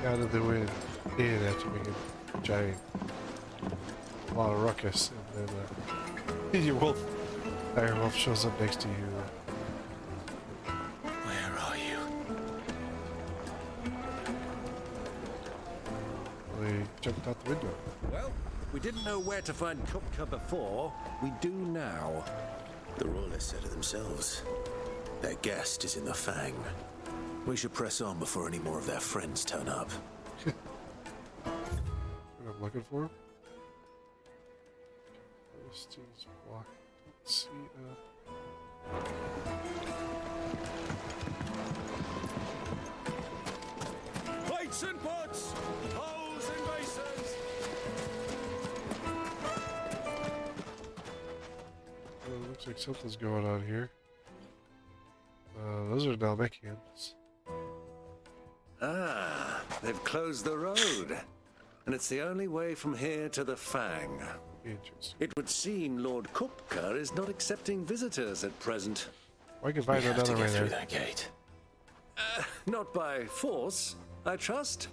out of the wind in after making a giant lot of ruckus, and then your wolf, dire wolf, shows up next to you. Where are you? They jumped out the window. Well, we didn't know where to find Kupka before. We do now. The royalists said it themselves. Their guest is in the Fang. We should press on before any more of their friends turn up. What I'm looking for? Philistine's block. Let's see. Plates and pots! Bowls and basins! Looks like something's going on here. Those are Namekians. Ah, they've closed the road. And it's the only way from here to the Fang. Interesting. It would seem Lord Kupka is not accepting visitors at present. Well, I can find another way there. That gate. Not by force, I trust.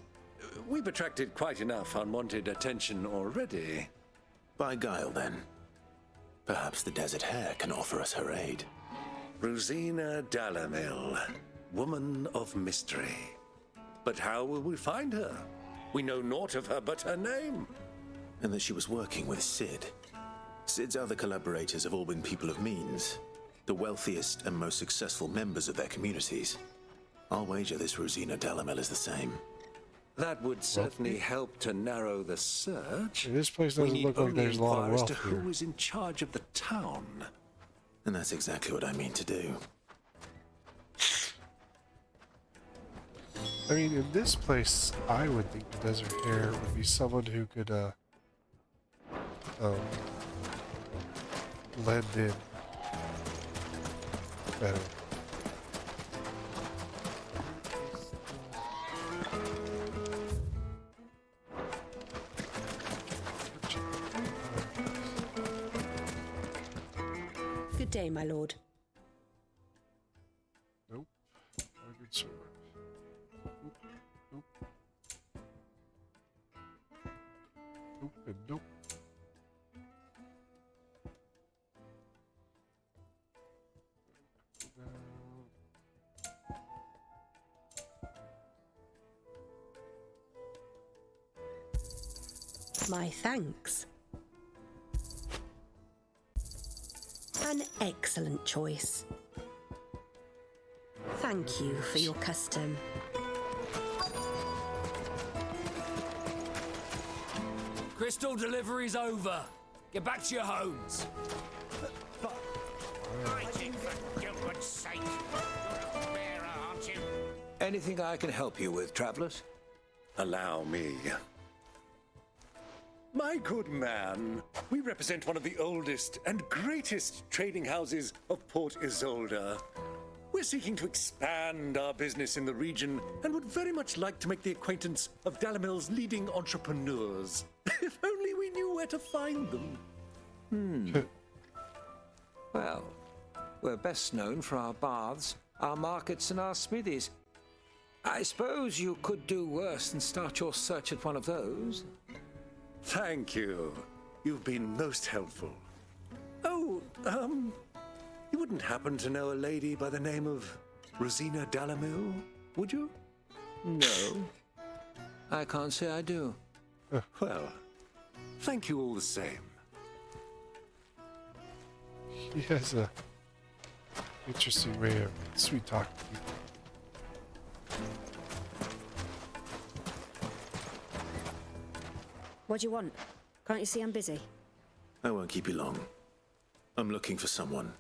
We've attracted quite enough unwanted attention already. By guile, then. Perhaps the Desert Hare can offer us her aid. Rosina Dalimil, woman of mystery. But how will we find her? We know naught of her but her name. And that she was working with Sid. Sid's other collaborators have all been people of means, the wealthiest and most successful members of their communities. I'll wager this Rosina Dalimil is the same. That would certainly help to narrow the search. This place doesn't look like there's a lot of wealth to here. who is in charge of the town. And that's exactly what I mean to do. I mean, in this place, I would think the Desert Hare would be someone who could, blend in better. Good day, my lord. Nope. Not a good sword. Nope. Nope. Nope and nope. My thanks. An excellent choice. Thank you for your custom. Crystal delivery's over. Get back to your homes. I think for Gilbert's sake, you're a bearer, aren't you? Anything I can help you with, travelers? Allow me. My good man, we represent one of the oldest and greatest trading houses of Port Isolde. We're seeking to expand our business in the region and would very much like to make the acquaintance of Dalimil's leading entrepreneurs. If only we knew where to find them. Well, we're best known for our baths, our markets, and our smithies. I suppose you could do worse than start your search at one of those. Thank you. You've been most helpful. Oh, you wouldn't happen to know a lady by the name of Rosina Dalimil, would you? No, I can't say I do. Well, thank you all the same. He has a interesting way of sweet talking people. What do you want? Can't you see I'm busy? I won't keep you long. I'm looking for someone.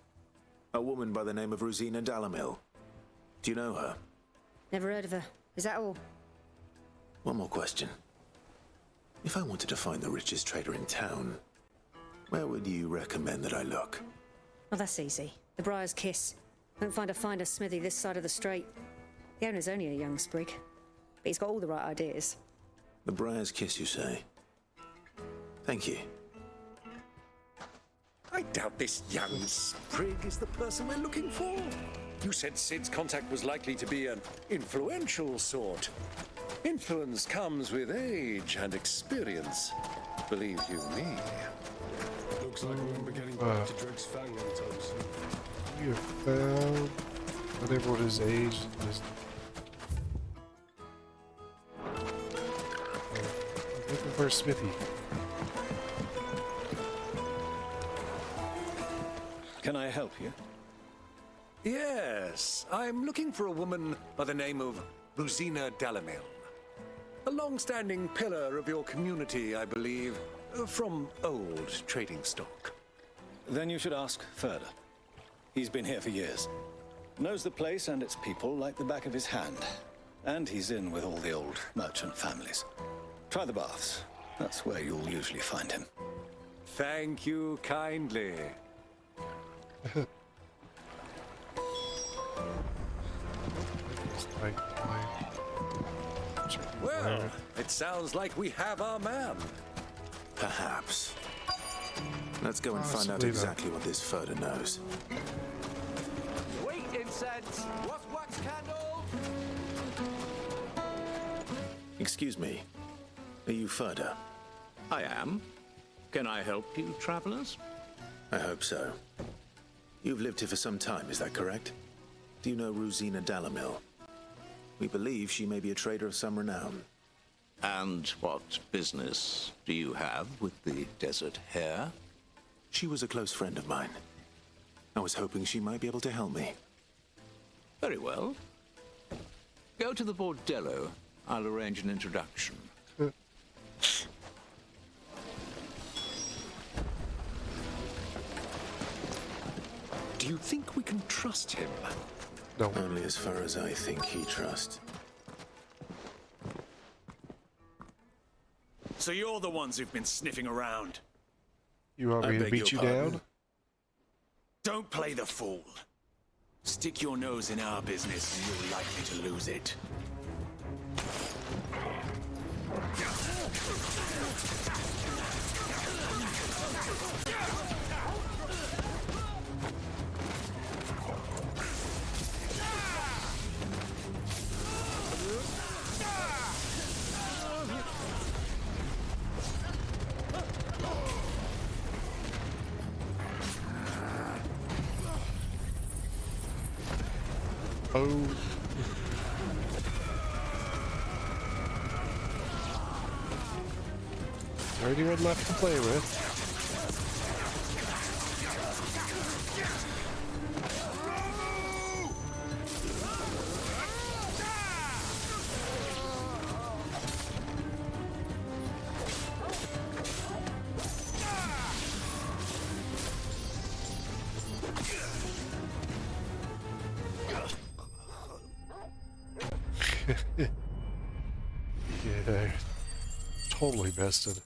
A woman by the name of Rosina Dalimil. Do you know her? Never heard of her. Is that all? One more question. If I wanted to find the richest trader in town, where would you recommend that I look? Well, that's easy. The Briar's Kiss. Won't find a finer smithy this side of the strait. The owner's only a young sprig, but he's got all the right ideas. The Briar's Kiss, you say? Thank you. I doubt this young sprig is the person we're looking for. You said Sid's contact was likely to be an influential sort. In Influence comes with age and experience, believe you me. Looks like we won't be getting back to Dreg's Fang anytime soon. We have found whatever his age is. Looking for a smithy. Can I help you? Yes, I'm looking for a woman by the name of Rosina Dalimil. A long-standing pillar of your community, I believe, from old trading stock. Then you should ask Further. He's been here for years. Knows the place and its people like the back of his hand. And he's in with all the old merchant families. Try the baths. That's where you'll usually find him. Thank you kindly. Well, it sounds like we have our man. Perhaps. Let's go and find out Possibly exactly what this Further knows. Sweet incense! What's wax candle? Excuse me. Are you Further? I am. Can I help you, travelers? I hope so. You've lived here for some time, is that correct? Do you know Rosina Dalimil? We believe she may be a trader of some renown. And what business do you have with the desert hare? She was a close friend of mine. I was hoping she might be able to help me. Very well. Go to the bordello. I'll arrange an introduction. Do you think we can trust him? No. Only as far as I think he trusts. So you're the ones who've been sniffing around. You want me to beat you down? Don't play the fool. Stick your nose in our business and you're likely to lose it. Oh. Is there anyone left to play with? Yeah, totally bested.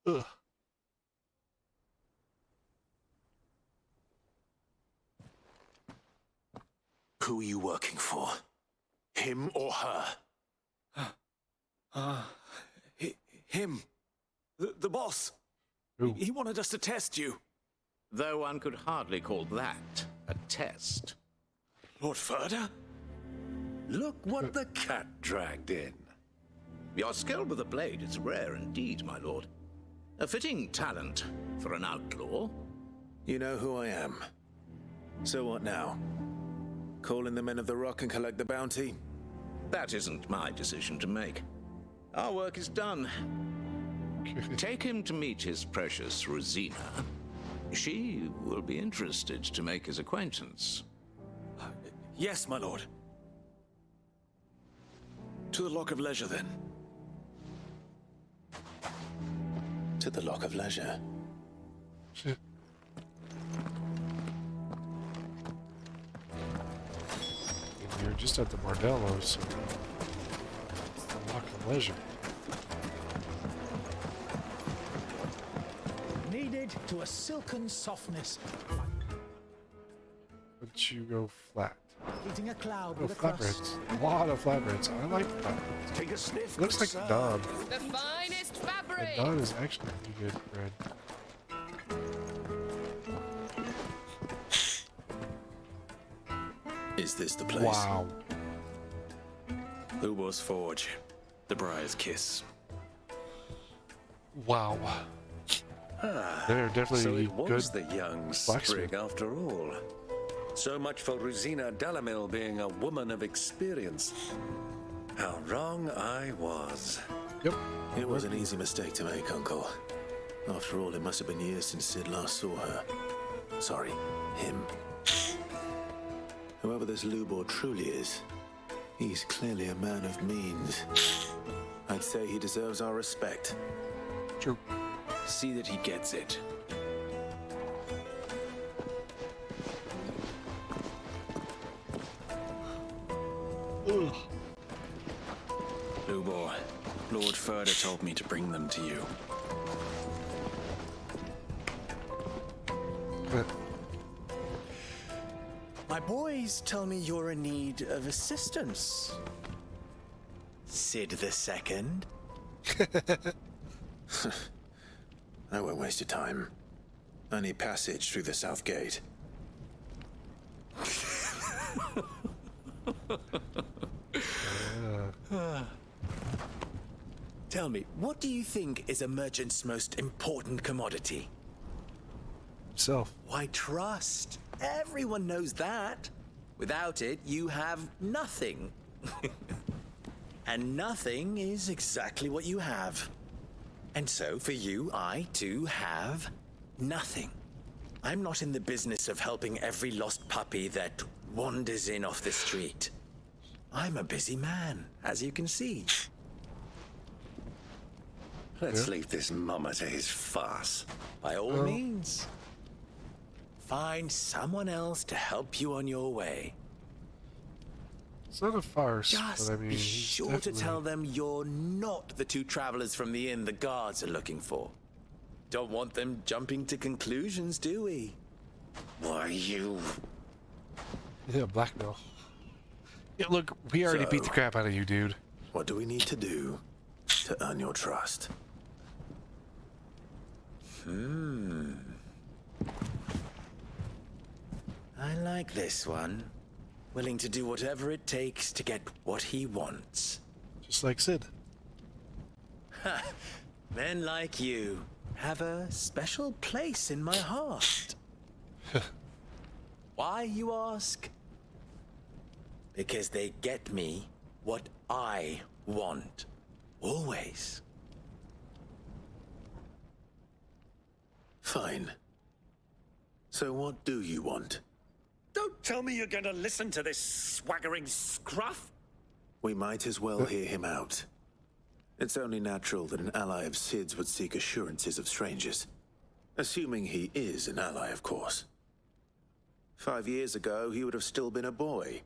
Ugh. Who are you working for? Him or her? Him. The boss. Ooh. He wanted us to test you. Though one could hardly call that a test. Lord Further? Look what the cat dragged in. Your skill with the blade is rare indeed, my lord. A fitting talent for an outlaw. You know who I am. So what now? Call in the men of the Rock and collect the bounty? That isn't my decision to make. Our work is done. Take him to meet his precious Rosina. She will be interested to make his acquaintance. Yes, my lord. To the Lock of Leisure, then. To the Lock of Leisure. You're just at the Bordello, so it's the Lock of Leisure. Kneaded to a silken softness. But you go flat. Eating a cloud Oh, with a crust. flatbreads. A lot of flatbreads. I like flatbreads. Take a sniff. Looks like good a sir. Don. The finest fabric! And Don is actually pretty good bread. Is this the place? Wow. Lubor's Forge. The Briar's Kiss. Wow. They're definitely So it good. was the young blacksmith. sprig after all. So much for Rosina Dalimil being a woman of experience. How wrong I was. Yep. It was an easy mistake to make, Uncle. After all, it must have been years since Sid last saw her. Sorry, him. Whoever this Lubor truly is, he's clearly a man of means. I'd say he deserves our respect. True. See that he gets it. Lubor, Lord Furder told me to bring them to you. My boys tell me you're in need of assistance. Sid II? I won't waste your time. I need passage through the south gate. Tell me, what do you think is a merchant's most important commodity? Himself. Why, trust. Everyone knows that. Without it, you have nothing. And nothing is exactly what you have. And so, for you, I, too, have nothing. I'm not in the business of helping every lost puppy that wanders in off the street. I'm a busy man, as you can see. Let's leave this mummer to his farce. By all means. Find someone else to help you on your way. It's not a farce, Just but I mean, be he's sure to definitely- tell them you're not the two travelers from the inn the guards are looking for. Don't want them jumping to conclusions, do we? Why, you... Yeah, blackmail. Yeah, look, we already beat the So- crap out of you, dude. What do we need to do to earn your trust? I like this one. Willing to do whatever it takes to get what he wants. Just like Sid. Men like you have a special place in my heart. Why, you ask? Because they get me what I want. Always. Fine. So what do you want? Don't tell me you're going to listen to this swaggering scruff. We might as well hear him out. It's only natural that an ally of Sid's would seek assurances of strangers. Assuming he is an ally, of course. 5 years ago, he would have still been a boy.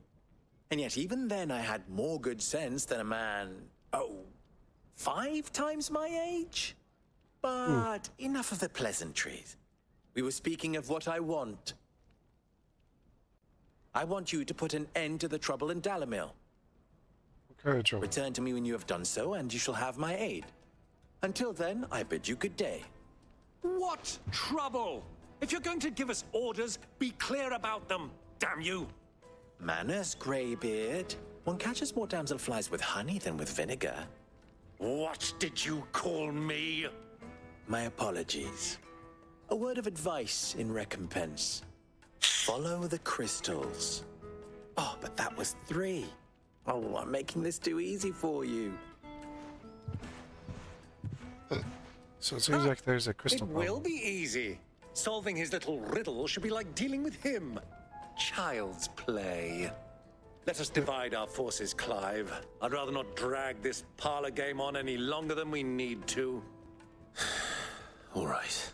And yet even then I had more good sense than a man, 5 times my age? But enough of the pleasantries. We were speaking of what I want. I want you to put an end to the trouble in Dalimil. What kind of trouble? Return to me when you have done so, and you shall have my aid. Until then, I bid you good day. What trouble? If you're going to give us orders, be clear about them, damn you! Manners, Greybeard. One catches more damselflies with honey than with vinegar. What did you call me? My apologies. A word of advice in recompense. Follow the crystals. Oh, but that was 3. Oh, I'm making this too easy for you. So it seems like there's a crystal It will problem. be easy. Solving his little riddle should be like dealing with him. Child's play. Let us divide our forces, Clive. I'd rather not drag this parlor game on any longer than we need to. All right.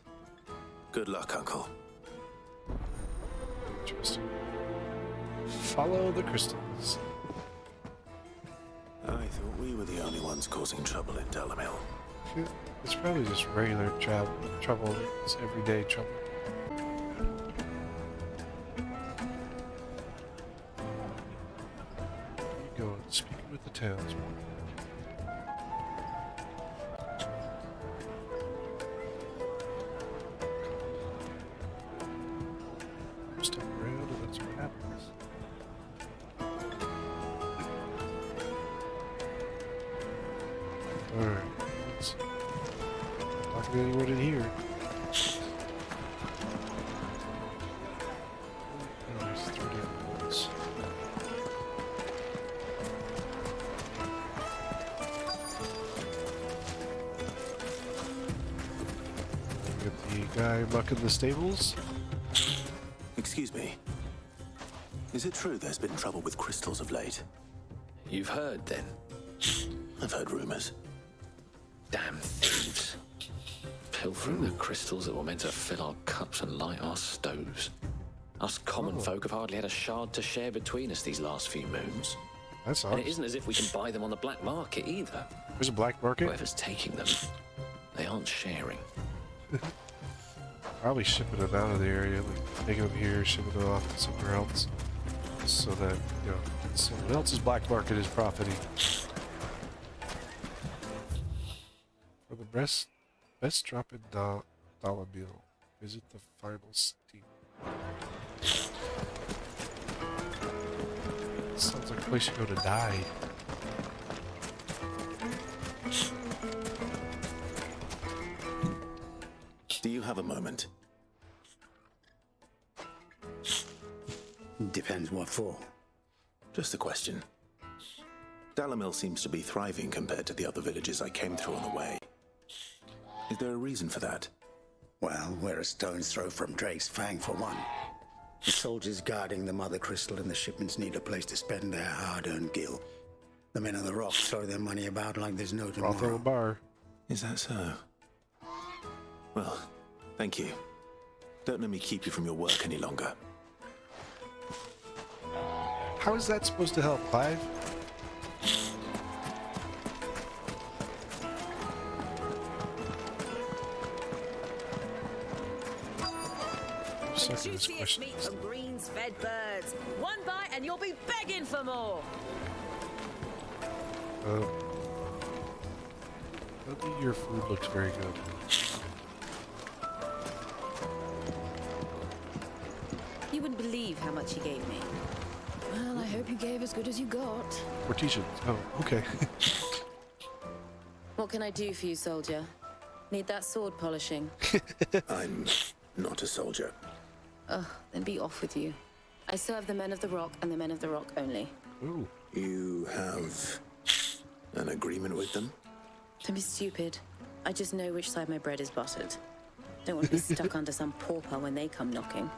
Good luck, Uncle. Interesting. Follow the crystals. I thought we were the only ones causing trouble in Dalimil. It's probably just regular trouble. It's everyday trouble. There you go, speaking with the townsman. Step around and that's what happens. Talking to anyone in here? Oh, there's 3 different ones. Get the guy mucking the stables. Excuse me. Is it true there's been trouble with crystals of late? You've heard, then? I've heard rumors. Damn thieves. Pilfering the crystals that were meant to fill our cups and light our stoves. Us common folk have hardly had a shard to share between us these last few moons. That's And odd. it isn't as if we can buy them on the black market either. There's a black market? Whoever's taking them, they aren't sharing. Probably shipping them out of the area, like taking them here, shipping them off to somewhere else, so that, you know, someone else's black market is profiting. For the best drop in Dalimil, visit the final city. Sounds like a place you go to die. Do you have a moment? Depends what for. Just a question. Dalimil seems to be thriving compared to the other villages I came through on the way. Is there a reason for that? Well, we're a stone's throw from Drake's Fang, for one. The soldiers guarding the Mother Crystal and the shipments need a place to spend their hard-earned gil. The men of the rock throw their money about like there's no tomorrow. Brothel and bar. Is that so? Well, thank you. Don't let me keep you from your work any longer. How is that supposed to help, Clive? Juiciest meat from greens-fed birds. One bite and you'll be begging for more. Your food looks very good. You wouldn't believe how much he gave me. Well, I hope you gave as good as you got. Mortician. Oh, okay. What can I do for you, soldier? Need that sword polishing? I'm not a soldier. Ugh, then be off with you. I serve the men of the rock and the men of the rock only. Ooh. You have an agreement with them? Don't be stupid. I just know which side my bread is buttered. Don't want to be stuck under some pauper when they come knocking.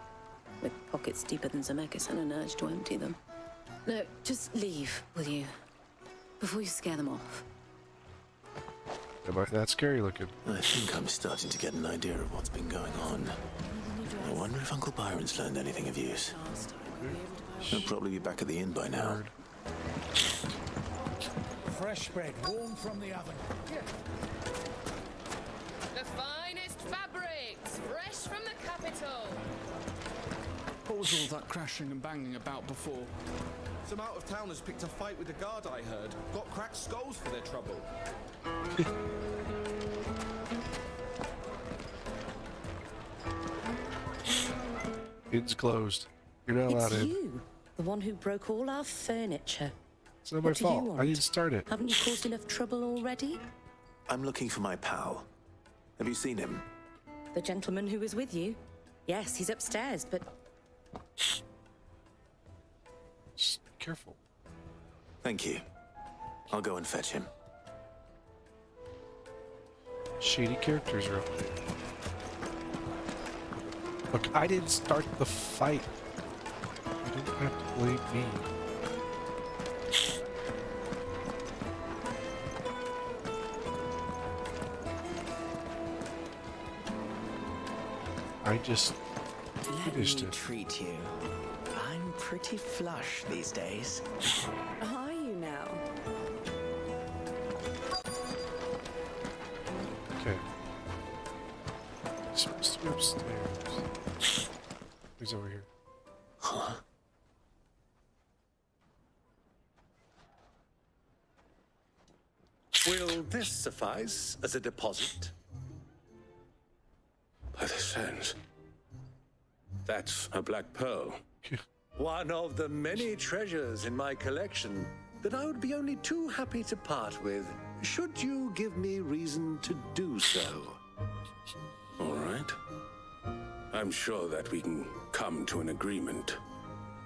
With pockets deeper than Zemeckis and an urge to empty them. No, just leave, will you? Before you scare them off. Am I that scary looking? I think I'm starting to get an idea of what's been going on. I wonder if Uncle Byron's learned anything of use. He'll probably be back at the inn by now. Fresh bread, warm from the oven. The finest fabrics, fresh from the capital. What was all that crashing and banging about before? Some out-of-towners picked a fight with the guard, I heard. Got cracked skulls for their trouble. Inn's closed. You're not allowed It's in. you, the one who broke all our furniture. It's not my What do you fault. want? I didn't start it. Haven't you caused enough trouble already? I'm looking for my pal. Have you seen him? The gentleman who was with you? Yes, he's upstairs, but Just be careful. Thank you. I'll go and fetch him. Shady characters are up there. Look, I didn't start the fight. You didn't have to blame me. I just finished Let me it. treat you. I'm pretty flush these days. Are you now? Okay. He's supposed to be upstairs. He's over here. Huh? Will this suffice as a deposit? By the sands. That's a black pearl. One of the many treasures in my collection that I would be only too happy to part with, should you give me reason to do so. I'm sure that we can come to an agreement,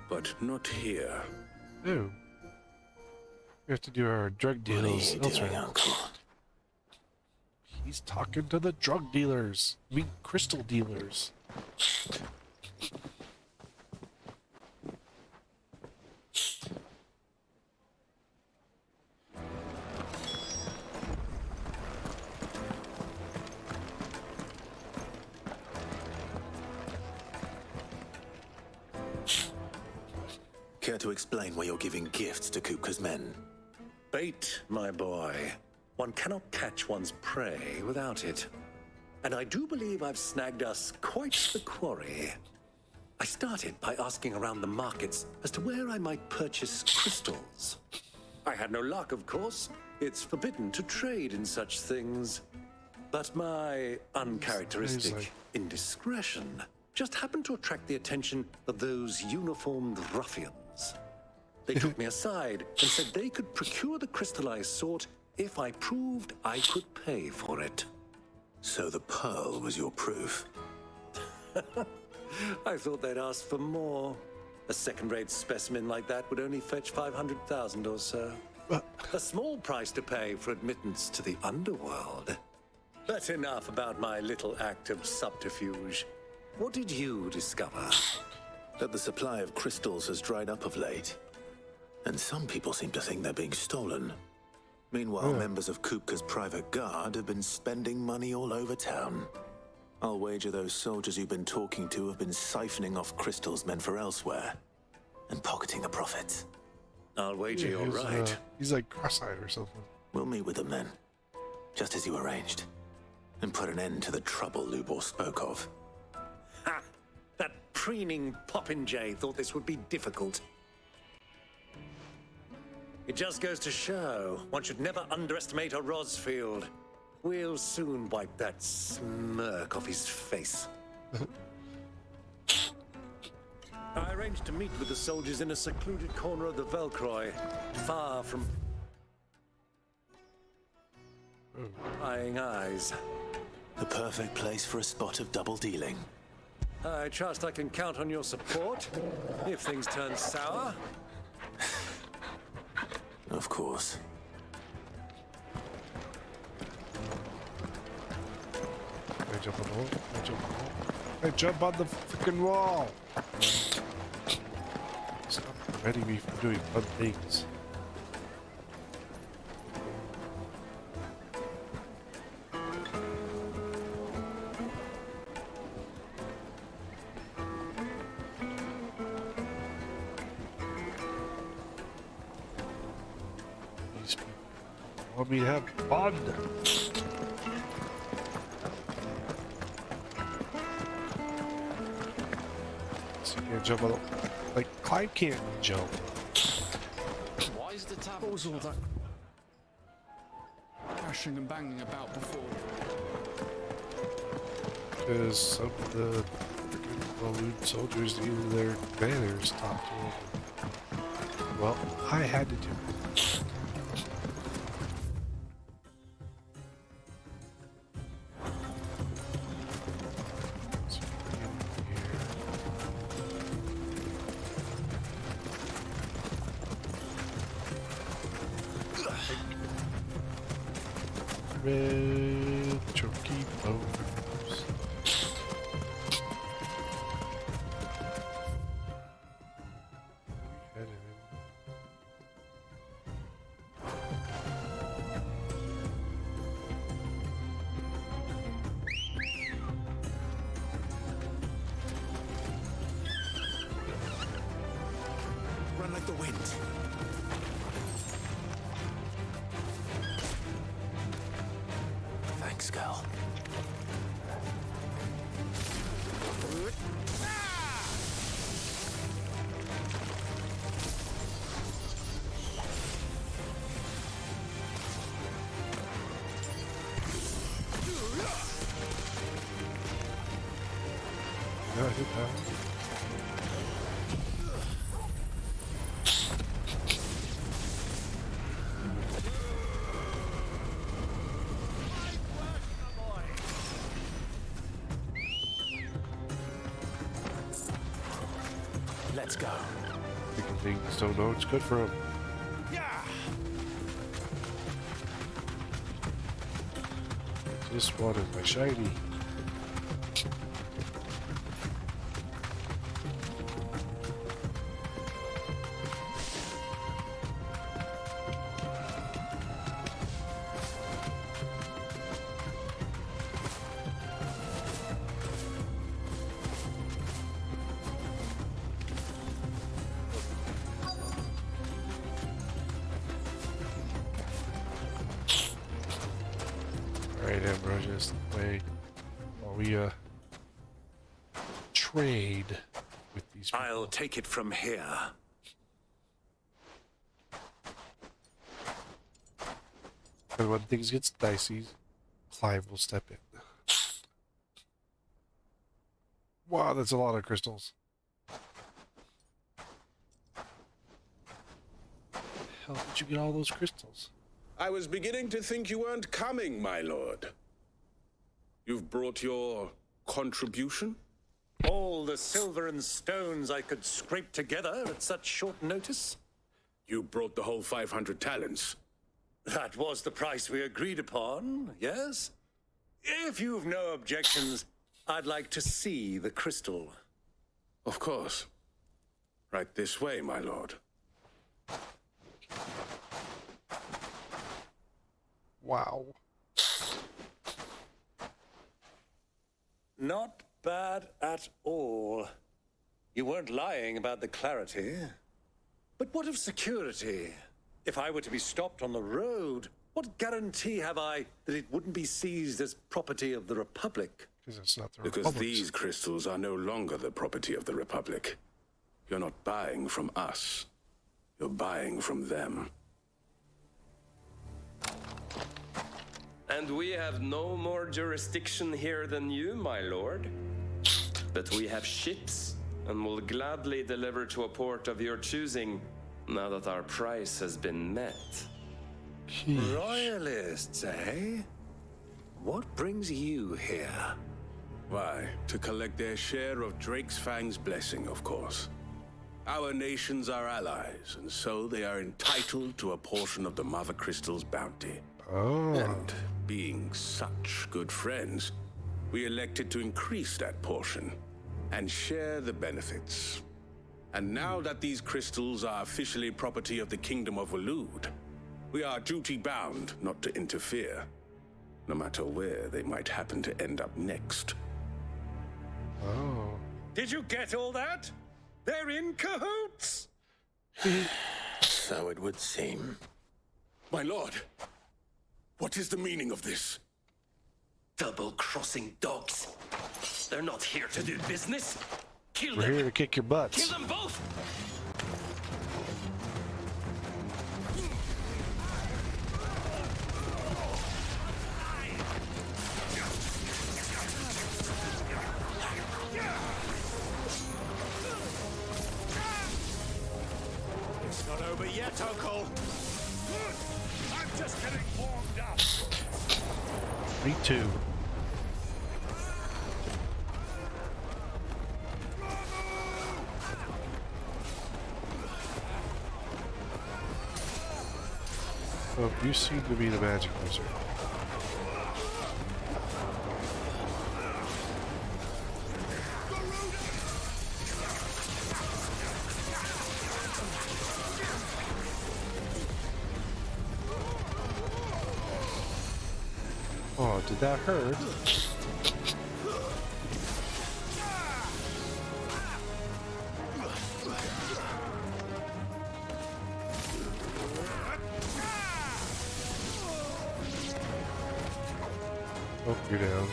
but not here. No. We have to do our drug deals elsewhere. Uncle? He's talking to the drug dealers. I mean, crystal dealers. Care to explain why you're giving gifts to Kupka's men? Bait, my boy. One cannot catch one's prey without it. And I do believe I've snagged us quite the quarry. I started by asking around the markets as to where I might purchase crystals. I had no luck, of course. It's forbidden to trade in such things. But my uncharacteristic indiscretion just happened to attract the attention of those uniformed ruffians. They took me aside and said they could procure the crystal I sought if I proved I could pay for it. So the pearl was your proof? I thought they'd ask for more. A second-rate specimen like that would only fetch 500,000 or so. A small price to pay for admittance to the underworld. But enough about my little act of subterfuge. What did you discover? That the supply of crystals has dried up of late. And some people seem to think they're being stolen. Meanwhile, members of Kupka's private guard have been spending money all over town. I'll wager those soldiers you've been talking to have been siphoning off crystals meant for elsewhere and pocketing the profits. I'll wager you're right. He's like cross-eyed or something. We'll meet with them then, just as you arranged, and put an end to the trouble Lubor spoke of. Ha! That preening popinjay thought this would be difficult. It just goes to show one should never underestimate a Rosfield. We'll soon wipe that smirk off his face. I arranged to meet with the soldiers in a secluded corner of the Velcroy, far from prying eyes. The perfect place for a spot of double dealing. I trust I can count on your support if things turn sour. Of course. I jump on the wall. I jump on the wall. I jump on the freaking wall. Stop preventing me from doing fun things. These people want me to have fun. Can't jump on the, like Clyde can't jump. Why is the tap all that crashing and banging about before? Because some of the freaking balloon soldiers needed their banners talked to them. Well, I had to do it. Red chunky bones. Run like the wind. Thanks, Gal. No, I hit that. Let's go. Freaking things don't know it's good for them. This one is my shiny. Alright, Ambrosius, wait while we trade with these people. I'll take it from here. And when things get dicey, Clive will step in. Wow, that's a lot of crystals. How did you get all those crystals? I was beginning to think you weren't coming, my lord. You've brought your contribution? All the silver and stones I could scrape together at such short notice? You brought the whole 500 talents. That was the price we agreed upon, yes? If you've no objections, I'd like to see the crystal. Of course. Right this way, my lord. Wow. Not bad at all. You weren't lying about the clarity. But what of security? If I were to be stopped on the road, what guarantee have I that it wouldn't be seized as property of the Republic? Because it's not the Because Republic's. these crystals are no longer the property of the Republic. You're not buying from us. You're buying from them. And we have no more jurisdiction here than you, my lord. But we have ships, and will gladly deliver to a port of your choosing, now that our price has been met. Royalists, eh? What brings you here? Why, to collect their share of Drake's Fang's blessing, of course. Our nations are allies, and so they are entitled to a portion of the Mother Crystal's bounty. Oh. And being such good friends, we elected to increase that portion and share the benefits. And now that these crystals are officially property of the Kingdom of Waloed, we are duty-bound not to interfere, no matter where they might happen to end up next. Oh. Did you get all that? They're in cahoots! So it would seem. My lord, what is the meaning of this? Double-crossing dogs. They're not here to do business. Kill We're them. here to kick your butts. Kill them both. It's not over yet, Uncle. I'm just getting warmed up. Me too. Oh, you seem to be the magic wizard. Oh, did that hurt? Oh, you're down.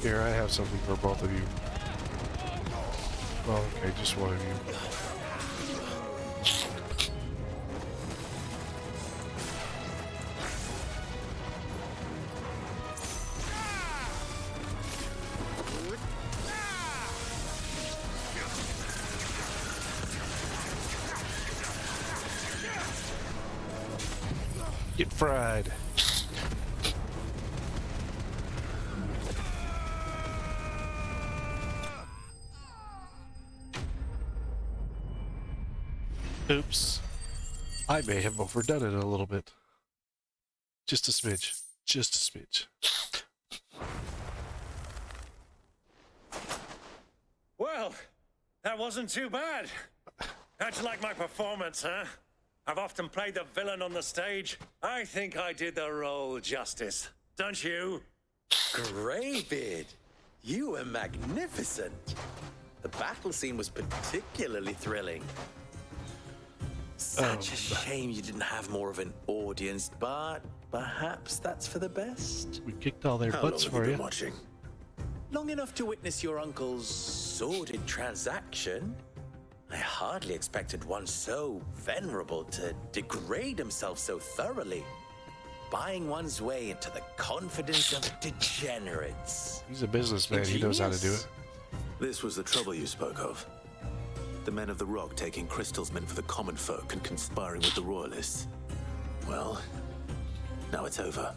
Here, I have something for both of you. Well, okay, just one of you. fried. Oops. I may have overdone it a little bit. Just a smidge. Just a smidge. Well, that wasn't too bad. How'd you like my performance, huh? I've often played the villain on the stage. I think I did the role justice. Don't you? Greybeard, you were magnificent. The battle scene was particularly thrilling. Such a shame you didn't have more of an audience, but perhaps that's for the best. We kicked all their butts for you. Watching? Long enough to witness your uncle's sordid transaction. I hardly expected one so venerable to degrade himself so thoroughly, buying one's way into the confidence of degenerates. He's a businessman. He knows how to do it. This was the trouble you spoke of. The men of the Rock taking crystals meant for the common folk and conspiring with the royalists. Well, now it's over.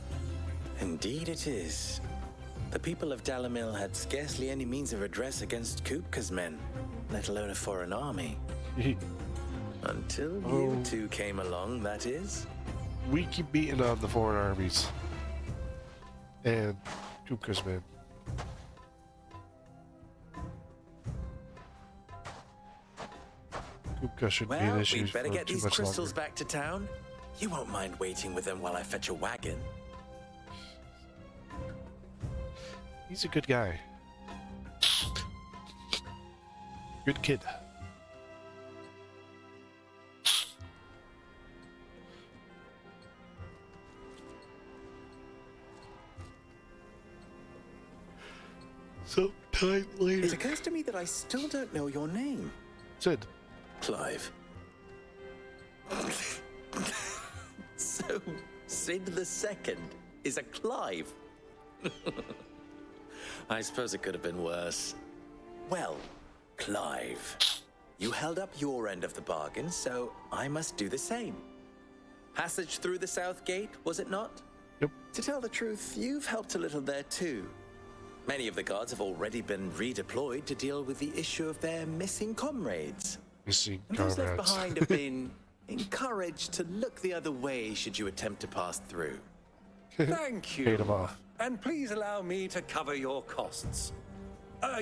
Indeed it is. The people of Dalimil had scarcely any means of redress against Kupka's men, let alone a foreign army. Until you two came along, that is. We keep beating on the foreign armies. And Kupka's men. Kupka should be an issue we'd better for get too these much crystals longer. back to town. You won't mind waiting with them while I fetch a wagon. He's a good guy. Good kid. Sometime later. It occurs to me that I still don't know your name. Sid. Clive. So, Sid the Second is a Clive. I suppose it could have been worse. Well, Clive, you held up your end of the bargain, so I must do the same. Passage through the South Gate, was it not? Yep. To tell the truth, you've helped a little there too. Many of the guards have already been redeployed to deal with the issue of their missing comrades. Missing And those left comrades. behind have been encouraged to look the other way should you attempt to pass through. Thank you. Paid him off. And please allow me to cover your costs.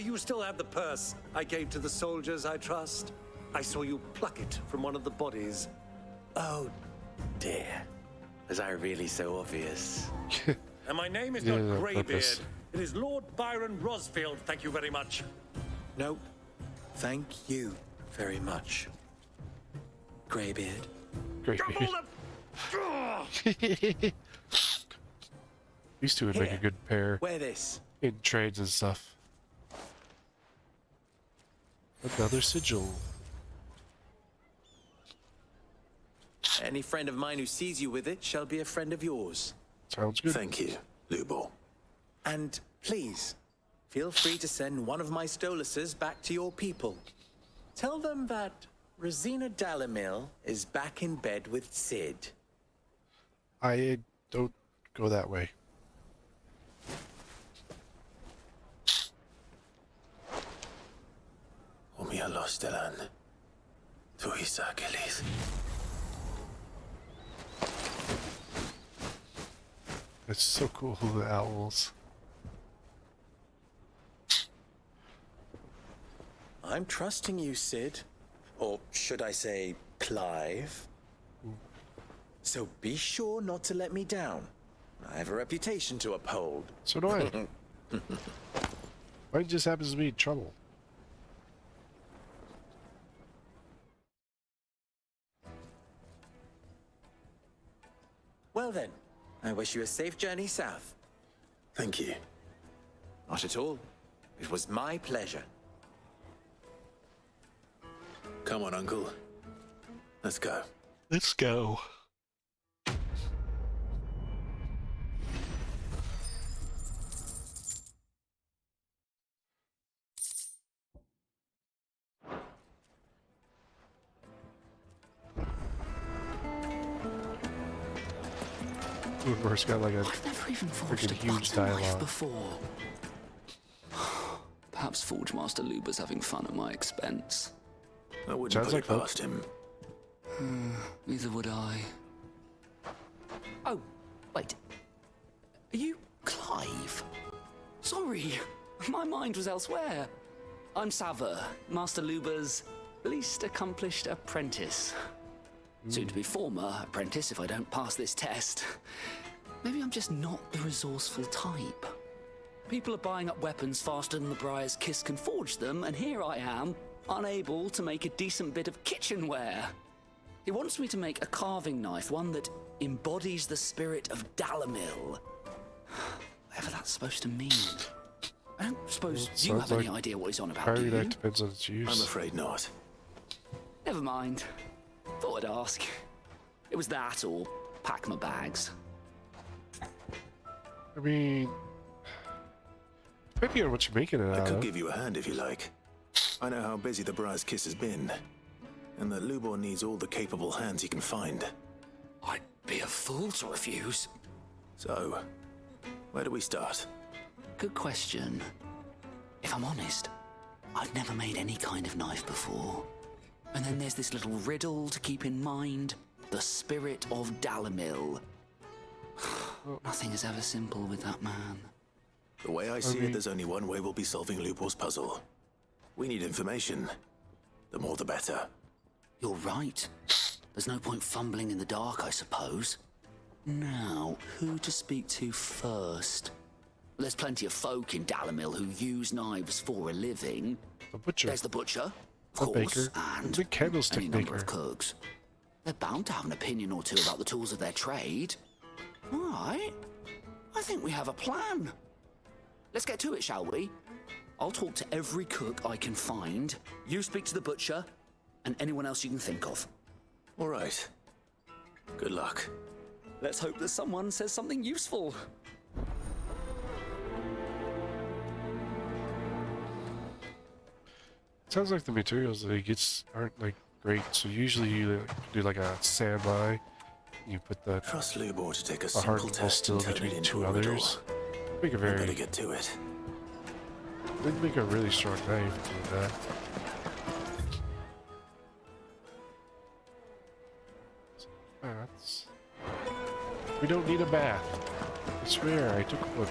You still have the purse I gave to the soldiers, I trust? I saw you pluck it from one of the bodies. Oh, dear. Was I really so obvious? And my name is Yeah, not on Greybeard. purpose. It is Lord Byron Rosfield, thank you very much. No, thank you very much. Greybeard. Greybeard. These two would make a Here, good pair wear this. in trades and stuff. Another sigil. Any friend of mine who sees you with it shall be a friend of yours. Sounds good. Thank you, Lubo. And please, feel free to send one of my Stoluses back to your people. Tell them that Rosina Dalimil is back in bed with Sid. I don't go that way. Umialostelan. Tuisakelis. It's so cool, the owls. I'm trusting you, Sid. Or should I say, Clive? So be sure not to let me down. I have a reputation to uphold. So do I. Mine just happens to be trouble. Well then, I wish you a safe journey south. Thank you. Not at all. It was my pleasure. Come on, Uncle. Let's go. Let's go. Lubor's got like a Never even forged a huge butter knife dialogue. before. Perhaps Forge Master Luber's having fun at my expense. I wouldn't Sounds put like it fun. past him. Neither would I. Oh, wait. Are you Clive? Sorry, my mind was elsewhere. I'm Sava, Master Luber's least accomplished apprentice. Soon to be former apprentice if I don't pass this test. Maybe I'm just not the resourceful type. People are buying up weapons faster than the Briar's Kiss can forge them, and here I am, unable to make a decent bit of kitchenware. He wants me to make a carving knife, one that embodies the spirit of Dalimil. Whatever that's supposed to mean. I don't suppose you sounds have any like idea what he's on about, Carry do you? that depends on its use. I'm afraid not. Never mind. Thought I'd ask. It was that or pack my bags. I mean, depending on what you're making it I out could of. give you a hand if you like. I know how busy the Briar's Kiss has been, and that Lubor needs all the capable hands he can find. I'd be a fool to refuse. So, where do we start? Good question. If I'm honest, I've never made any kind of knife before. And then there's this little riddle to keep in mind. The spirit of Dalimil. Nothing is ever simple with that man. The way I see it, there's only one way we'll be solving Lubor's puzzle. We need information. The more the better. You're right. There's no point fumbling in the dark, I suppose. Now, who to speak to first? There's plenty of folk in Dalimil who use knives for a living. The butcher. There's the butcher, of The course, baker. and The candlestick any number maker. of cooks. They're bound to have an opinion or two about the tools of their trade. All right. I think we have a plan. Let's get to it, shall we? I'll talk to every cook I can find. You speak to the butcher, and anyone else you can think of. All right. Good luck. Let's hope that someone says something useful. Sounds like the materials that he gets aren't like great, so usually you do like a sandby. You put the Trust Lubor to take a hard simple and test steel and turn it between into two a riddle. others. Make a We very better get to it. didn't make a really strong knife doing that. Baths. We don't need a bath. I swear, I took a look.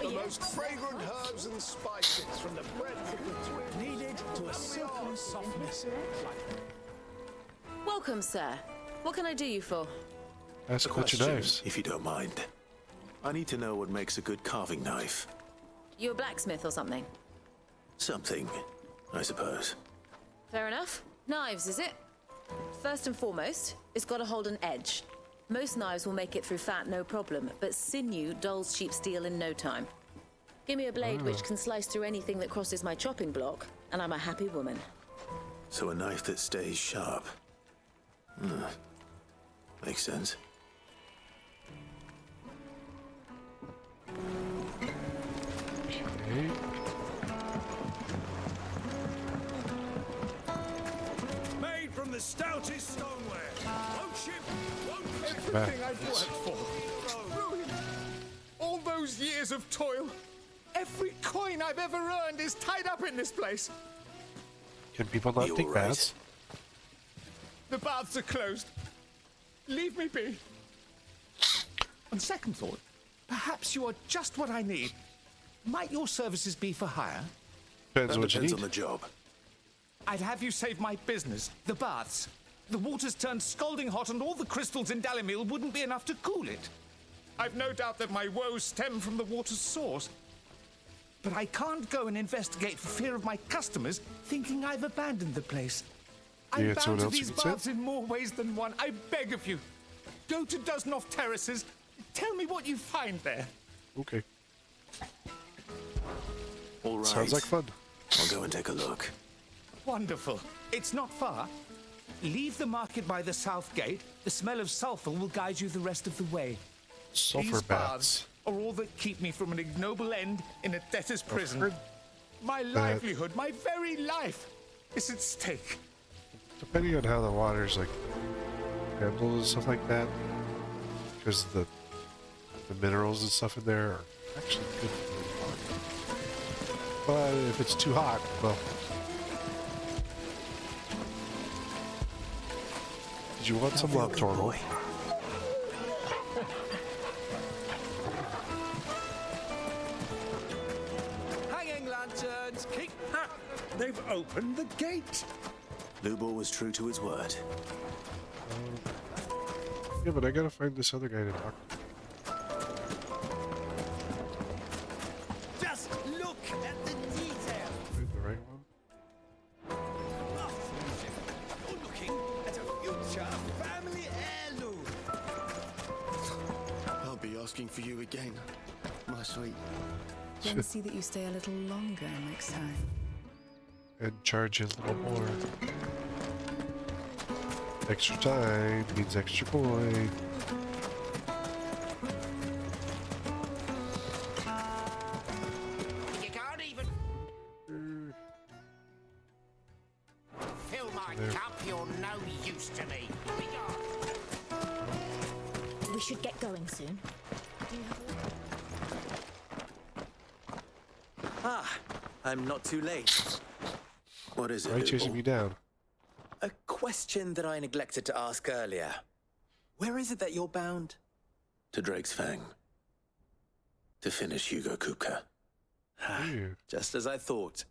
The most fragrant herbs and spices from the breadth of the twin needed to a silken softness. Welcome, sir. What can I do you for? Ask A about your question, knives. if you don't mind. I need to know what makes a good carving knife. You a blacksmith or something? Something, I suppose. Fair enough. Knives, is it? First and foremost, it's got to hold an edge. Most knives will make it through fat, no problem, but sinew dulls cheap steel in no time. Give me a blade which can slice through anything that crosses my chopping block, and I'm a happy woman. So a knife that stays sharp. Makes sense. Okay. Made from the stoutest stoneware. Won't ship, won't Everything I've worked for. Ruined. All those years of toil. Every coin I've ever earned is tied up in this place. Can people not take baths? The baths are closed. Leave me be. On second thought, perhaps you are just what I need. Might your services be for hire? Depends That what you depends need. on the job. I'd have you save my business, the baths. The water's turned scalding hot and all the crystals in Dalimil wouldn't be enough to cool it. I've no doubt that my woes stem from the water's source. But I can't go and investigate for fear of my customers thinking I've abandoned the place. I'm Yeah, bound someone to else you these can say? baths in more ways than one. I beg of you. Go to Dusnoff Terraces. Tell me what you find there. Okay. All right. Sounds like fun. I'll go and take a look. Wonderful. It's not far. Leave the market by the south gate. The smell of sulfur will guide you the rest of the way. Sulfur These baths. baths are all that keep me from an ignoble end in a debtor's prison. My livelihood, my very life, is at stake. Depending on how the water's like handled and stuff like that, because the the minerals and stuff in there are actually good for the body. But if it's too hot, well. Did you want some love, Torval? Hanging lanterns, keep. Ha! They've opened the gate. Lubor was true to his word. Yeah, but I gotta find this other guy to talk to. Just look at the detail. Find the right one? You're looking at a future family heirloom. I'll be asking for you again, my sweet. Then see that you stay a little longer next time. And charge a little more. Extra time means extra coin. You can't even fill my cup. You're no use to me. Be gone. We should get going soon. Ah, I'm not too late. What is it? Why are you chasing me down? A question that I neglected to ask earlier. Where is it that you're bound? To Drake's Fang. To finish Hugo Kupka. Just as I thought.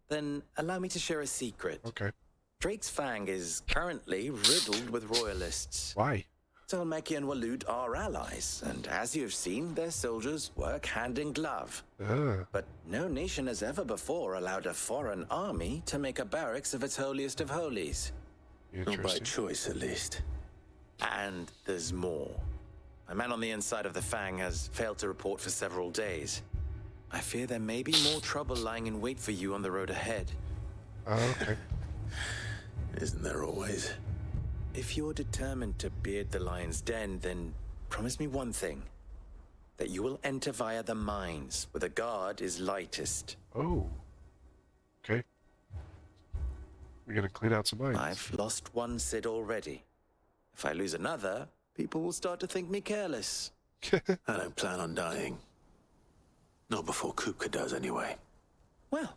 Then allow me to share a secret. Okay. Drake's Fang is currently riddled with royalists. Why? Talmeki and Walud are allies, and as you've seen, their soldiers work hand in glove. But no nation has ever before allowed a foreign army to make a barracks of its holiest of holies. Not by choice, at least. And there's more. A man on the inside of the Fang has failed to report for several days. I fear there may be more trouble lying in wait for you on the road ahead. Oh, okay. Isn't there always? If you're determined to beard the lion's den, then promise me one thing. That you will enter via the mines, where the guard is lightest. Oh. Okay. We're gonna clean out some mines. I've lost one Sid already. If I lose another, people will start to think me careless. I don't plan on dying. Not before Kupka does, anyway. Well,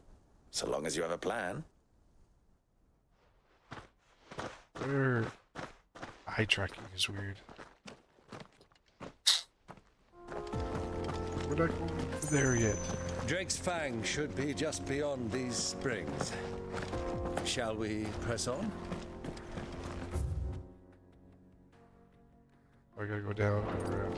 so long as you have a plan. Where eye tracking is weird. We're not going there yet. Drake's Fang should be just beyond these springs. Shall we press on? I gotta go down and around.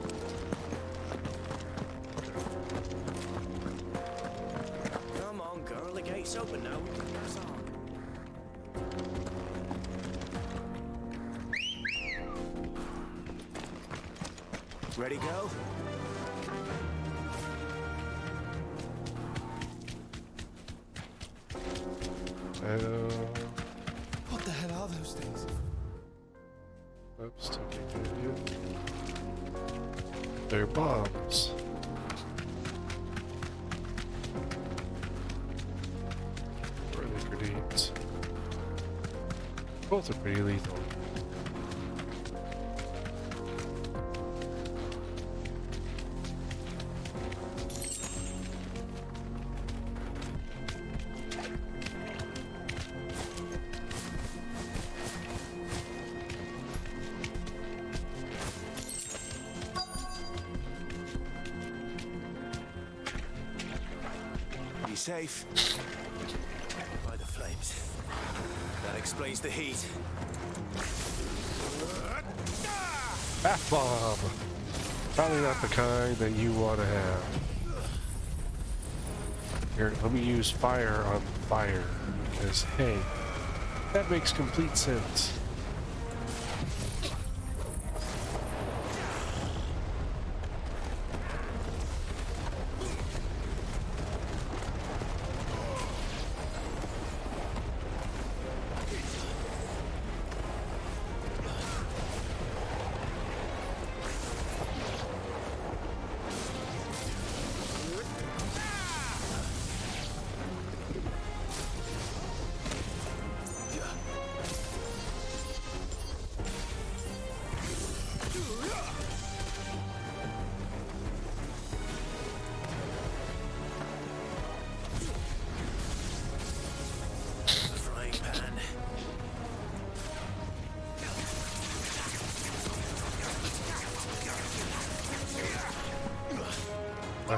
Come on, girl. The gate's open now. We can press on. Ready, go? What the hell are those things? Oops, taking it. They're bombs. Or are they grenades? Both are pretty lethal. Be safe. By the flames. That explains the heat. Bath bomb! Probably not the kind that you want to have. Here, let me use fire on fire. Because, hey, that makes complete sense.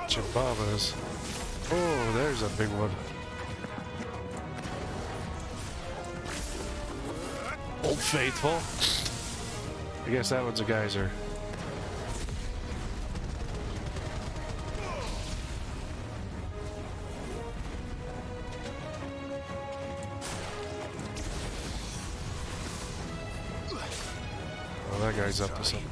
Chihuahuas. Oh, there's a big one. Old Faithful. I guess that one's a geyser. Oh, that guy's up to something.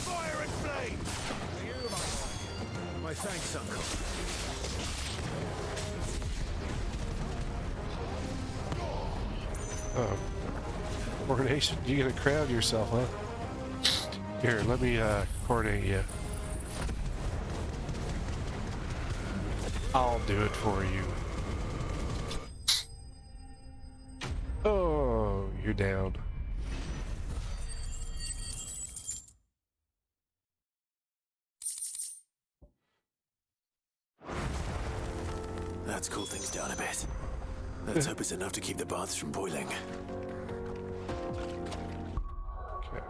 Fire and flame! My thanks, Uncle. Oh. Coronation? You gonna crown yourself, huh? Here, let me coronate you. I'll do it for you. Oh, you're down. That's cooled things down a bit. Let's hope it's enough to keep the baths from boiling. Okay.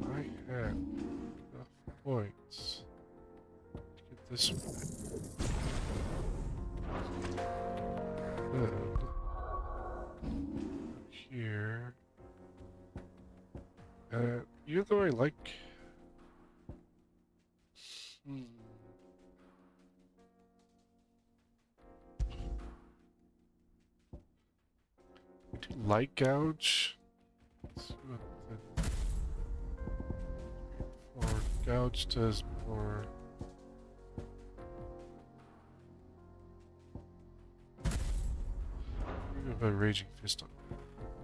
I have enough points to get this one. Here. Even though I like... I do like gouge. Let's see what the... Gouge does more... We have a Raging Fist on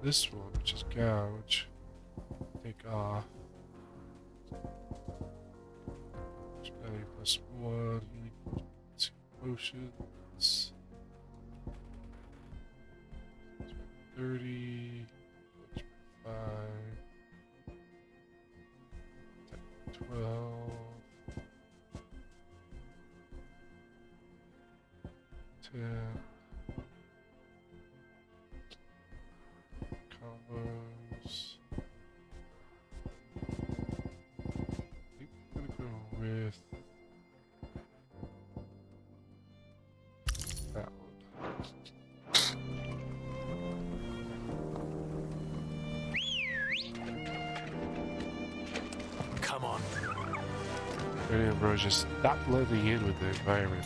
this one, which is gouge. Take off. Value +1, healing 2 potions. 30, 5, 12. 10. Combos. I think I'm gonna go with that one. Come on. Brilliant, bro. Just stop blending in with the environment.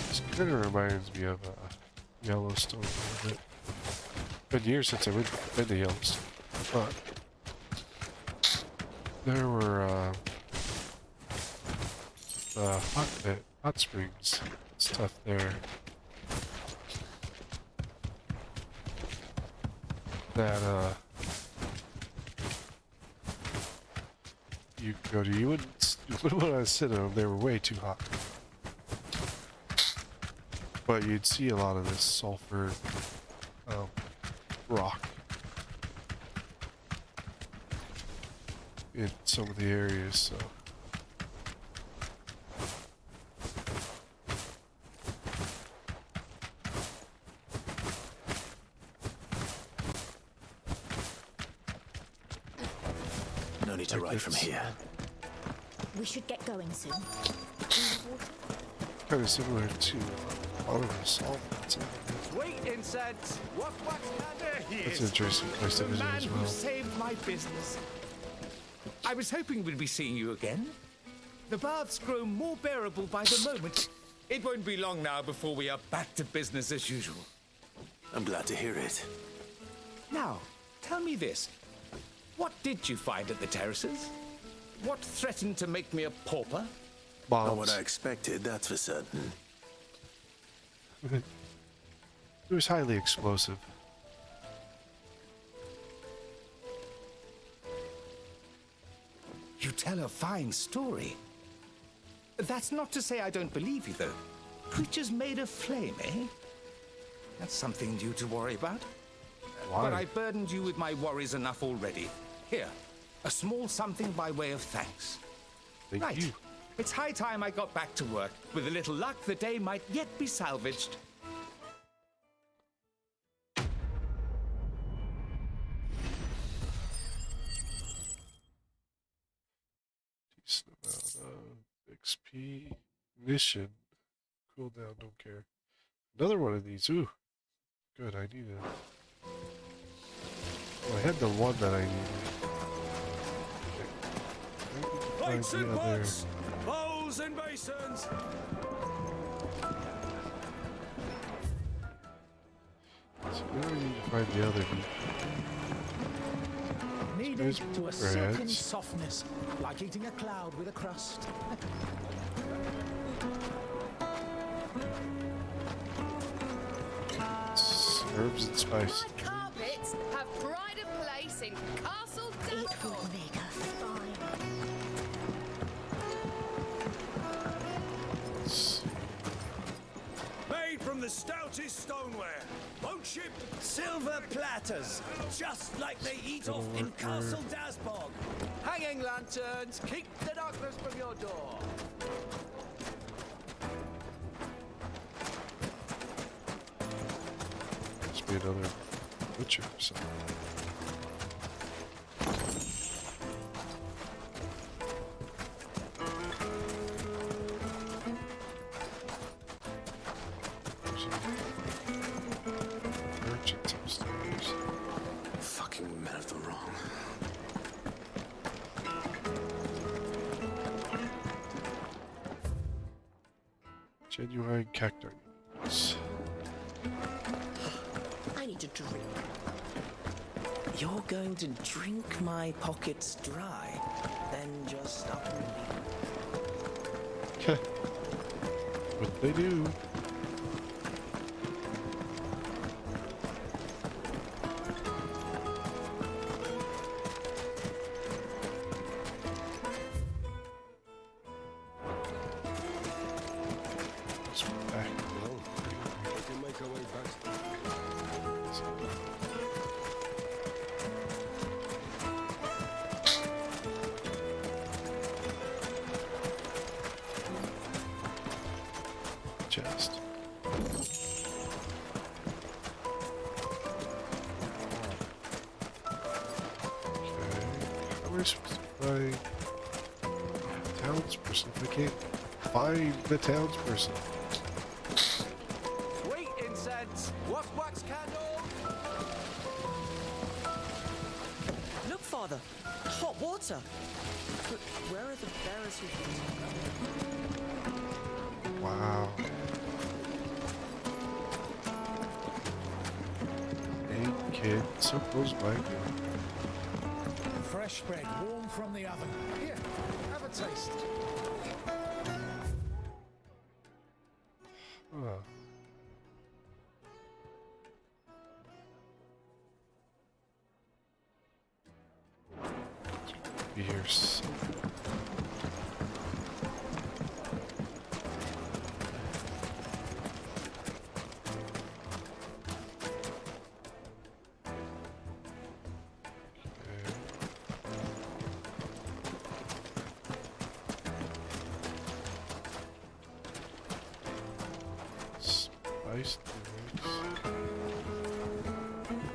This kind of reminds me of Yellowstone a little bit. Been years since I've been to Yellowstone, but there were hot springs stuff there that you could go to. You wouldn't want to sit in them. They were way too hot. But you'd see a lot of this sulfur rock in some of the areas, so. No need to ride from here. We should get going soon. Kind of similar to Oliver Salt. Wait, incense. What he That's is. an interesting place to The visit man as who well. saved my business. I was hoping we'd be seeing you again. The baths grow more bearable by the moment. It won't be long now before we are back to business as usual. I'm glad to hear it. Now, tell me this. What did you find at the terraces? What threatened to make me a pauper? Not what I expected, that's for certain. It was highly explosive. tell a fine story. That's not to say I don't believe you, though. Creatures made of flame, eh? That's something due to worry about. Why? But I burdened you with my worries enough already. Here, a small something by way of thanks. Thank you. It's high time I got back to work. With a little luck, the day might yet be salvaged. Decent amount of XP. Mission. Cooldown, don't care. Another one of these. Ooh. Good, I need it. Well, I had the one that I needed. Plates and pots, bowls and basins. So now I need to find the other meat. Needed to a silken breads. softness, like eating a cloud with a crust. Herbs and spices. Carpets have pride of place in Castle Dalimil. It will make a fine. Let's see. Made from the stoutest stoneware. Boat ship silver platters, just like they eat off in Castle Dasbog. Hanging lanterns, keep the darkness from your door. Must be another butcher or something. Merchants upstairs. Fucking men of the wrong. Genuine cacti. I need to drink. You're going to drink my pockets dry, then just stop reading. What they do. Chest. Okay, how am I supposed to find townsperson if I can't find the townsperson? Sweet incense, wax candle. Look, Father, hot water. But where are the bearers who... Wow. Hey kid, so close by you. Fresh bread, warm from the oven. Here, have a taste. Huh. Be here soon. Spiced eggs.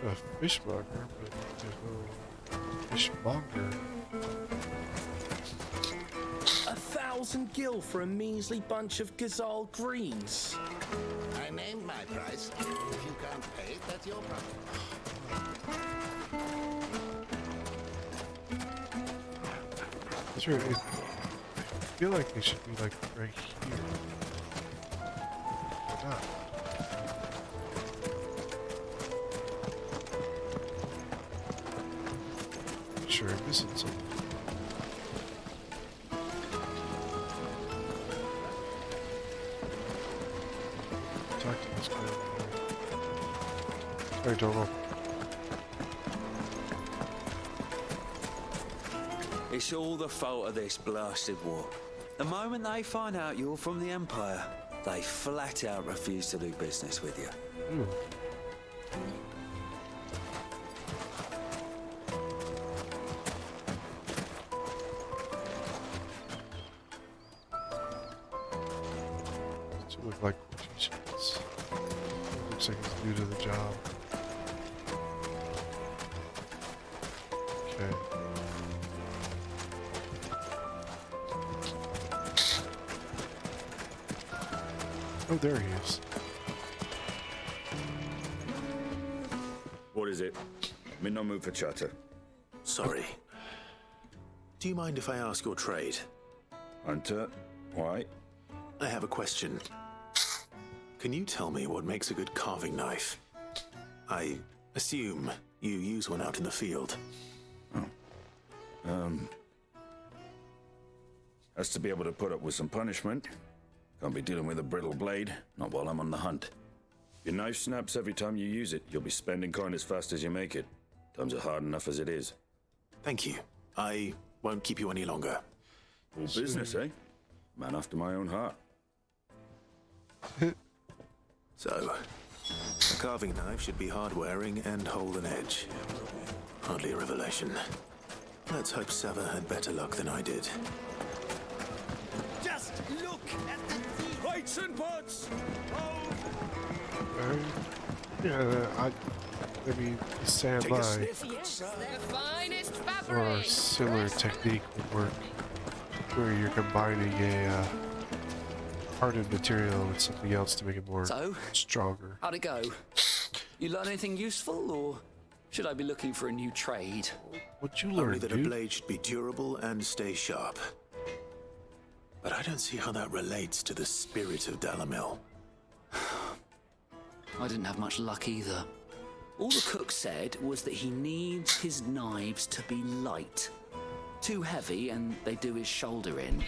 A fishmonger, but there's no fishmonger. 1,000 gil for a measly bunch of Gazal greens. I named my price. If you can't pay it, that's your problem. Sure, I feel like they should be like right here. Or not. Sure, I'm missing something. Talk to this guy over there. Sorry, Togo. It's all the fault of this blasted war. The moment they find out you're from the Empire, they flat out refuse to do business with you. Doesn't look like quotations. Looks like he's new to the job. Okay. Oh, there he is. What is it? I'm in no mood for chatter. Sorry. Do you mind if I ask your trade? Hunter, why? I have a question. Can you tell me what makes a good carving knife? I assume you use one out in the field. Has to be able to put up with some punishment. Can't be dealing with a brittle blade, not while I'm on the hunt. Your knife snaps every time you use it. You'll be spending coin as fast as you make it. Times are hard enough as it is. Thank you. I won't keep you any longer. All business, eh? Man after my own heart. So, a carving knife should be hard-wearing and hold an edge. Hardly a revelation. Let's hope Sever had better luck than I did. Just look at the points and pots! Yeah, I mean, stand Take a by. sniff, Yes, the finest Or a fabric. similar technique would work, where you're combining a hardened material with something else to make it more So? stronger. How'd it go? You learn anything useful, or should I be looking for a new trade? What'd you Only learn, that a dude? blade should be durable and stay sharp. But I don't see how that relates to the spirit of Dalimil. I didn't have much luck either. All the cook said was that he needs his knives to be light. Too heavy and they do his shoulder in.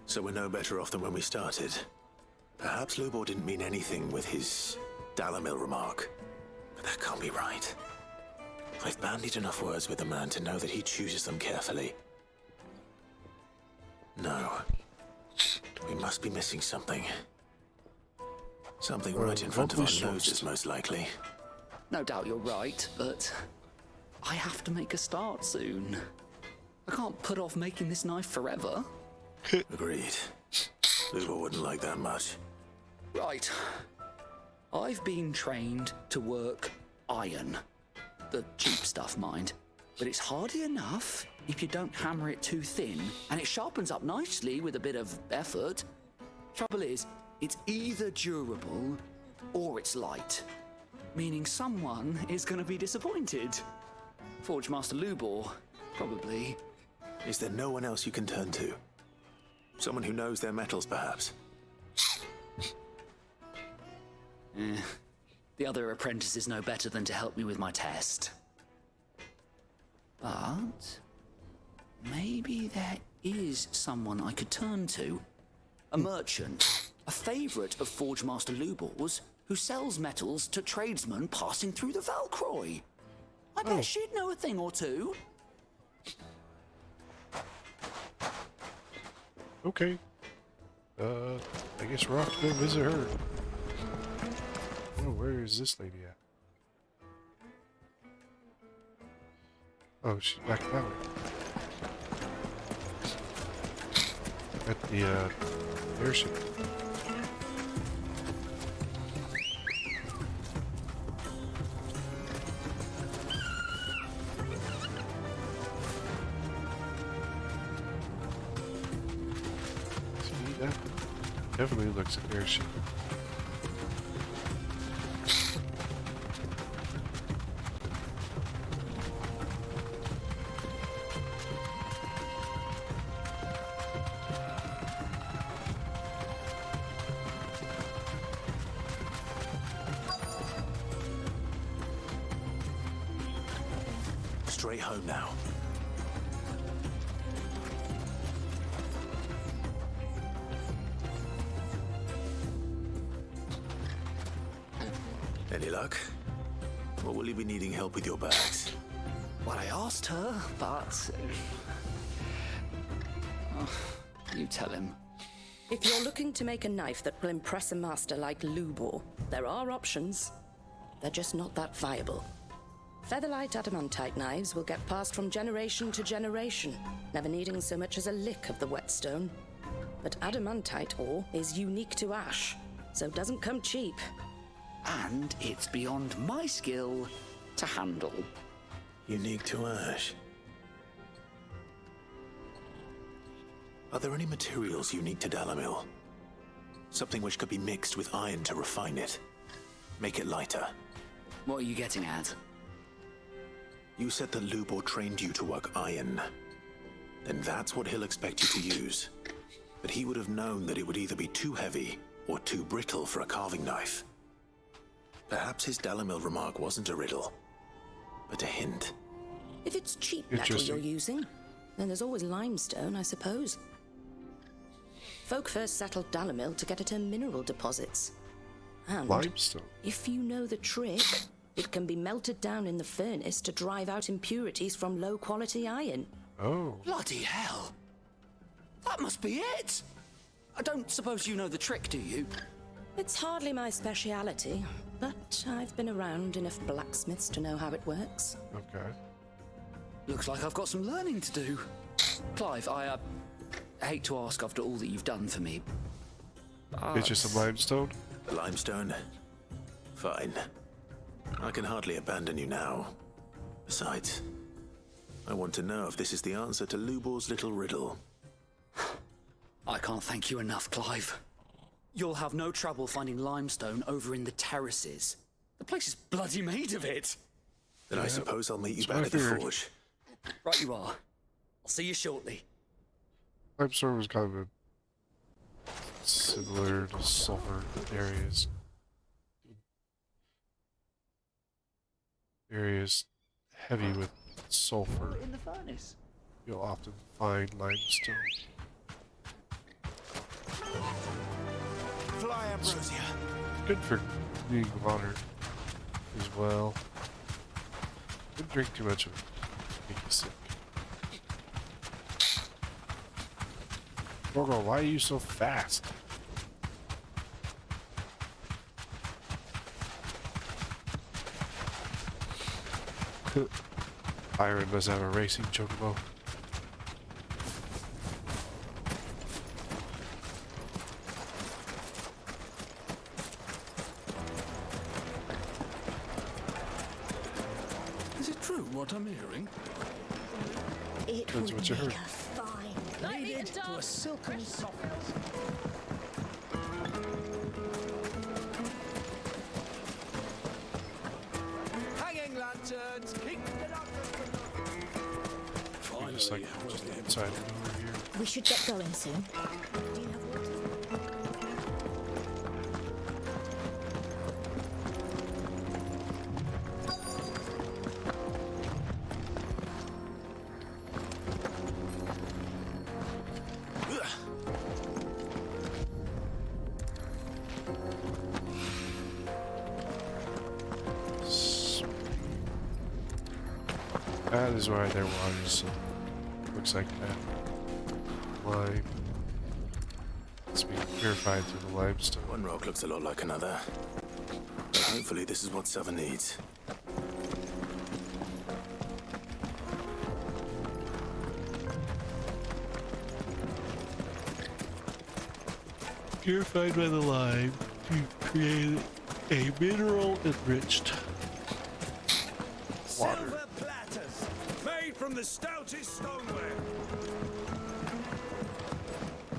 So we're no better off than when we started. Perhaps Lubor didn't mean anything with his Dalimil remark. But that can't be right. I've bandied enough words with the man to know that he chooses them carefully. No. We must be missing something. Something right in front of our noses, most likely. No doubt you're right, but I have to make a start soon. I can't put off making this knife forever. Agreed. Lubor wouldn't like that much. Right. I've been trained to work iron. The cheap stuff, mind. But it's hardy enough if you don't hammer it too thin, and it sharpens up nicely with a bit of effort. Trouble is, it's either durable or it's light. Meaning someone is going to be disappointed. Forge Master Lubor, probably. Is there no one else you can turn to? Someone who knows their metals, perhaps? The other apprentices know better than to help me with my test. But maybe there is someone I could turn to. A merchant, a favourite of Forge Master Lubor's, who sells metals to tradesmen passing through the Valcroy. I bet she'd know a thing or two. Okay. I guess we're off to go visit her. Oh, where is this lady at? Oh, she's back that way. At the, airship. See, that definitely looks like an airship. Straight home now. Any luck? Or will you be needing help with your bags? Well, I asked her, but You tell him. If you're looking to make a knife that will impress a master like Lubor, there are options. They're just not that viable. Featherlight adamantite knives will get passed from generation to generation, never needing so much as a lick of the whetstone. But adamantite ore is unique to ash, so it doesn't come cheap. And it's beyond my skill to handle. Unique to ash. Are there any materials unique to Dalimil? Something which could be mixed with iron to refine it. Make it lighter. What are you getting at? You said that Lubor trained you to work iron. Then that's what he'll expect you to use. But he would have known that it would either be too heavy or too brittle for a carving knife. Perhaps his Dalimil remark wasn't a riddle, but a hint. If it's cheap metal you're using, then there's always limestone, I suppose. Folk first settled Dalimil to get at her mineral deposits. And limestone. If you know the trick, it can be melted down in the furnace to drive out impurities from low-quality iron. Oh. Bloody hell! That must be it! I don't suppose you know the trick, do you? It's hardly my speciality, but I've been around enough blacksmiths to know how it works. Okay. Looks like I've got some learning to do. Clive, I hate to ask after all that you've done for me. It's just some limestone? Limestone? Fine. I can hardly abandon you now. Besides, I want to know if this is the answer to Lubor's little riddle. I can't thank you enough, Clive. You'll have no trouble finding limestone over in the terraces. The place is bloody made of it. Then I suppose I'll meet you back at the forge. Right you are. I'll see you shortly. Limestone was kind of similar to sulfur areas. Areas heavy with sulfur. In the furnace. You'll often find limestone. Fly, Ambrosia. Good for being water as well. Don't drink too much of it. Make you sick. Gorgo, why are you so fast? Iron must have a racing chocobo. Is it true what I'm hearing? It Depends would what you make heard. a fine Lightning To a silken softness. Hanging lanterns, keep it up. Just like just inside and over here. We should get going soon. Do you have water? That is why there was. Looks like that. Lime. It's being purified through the limestone. One rock looks a lot like another. But hopefully this is what Seven needs. Purified by the lime to create a mineral-enriched water. Silver platters, made from the stoutest stoneware.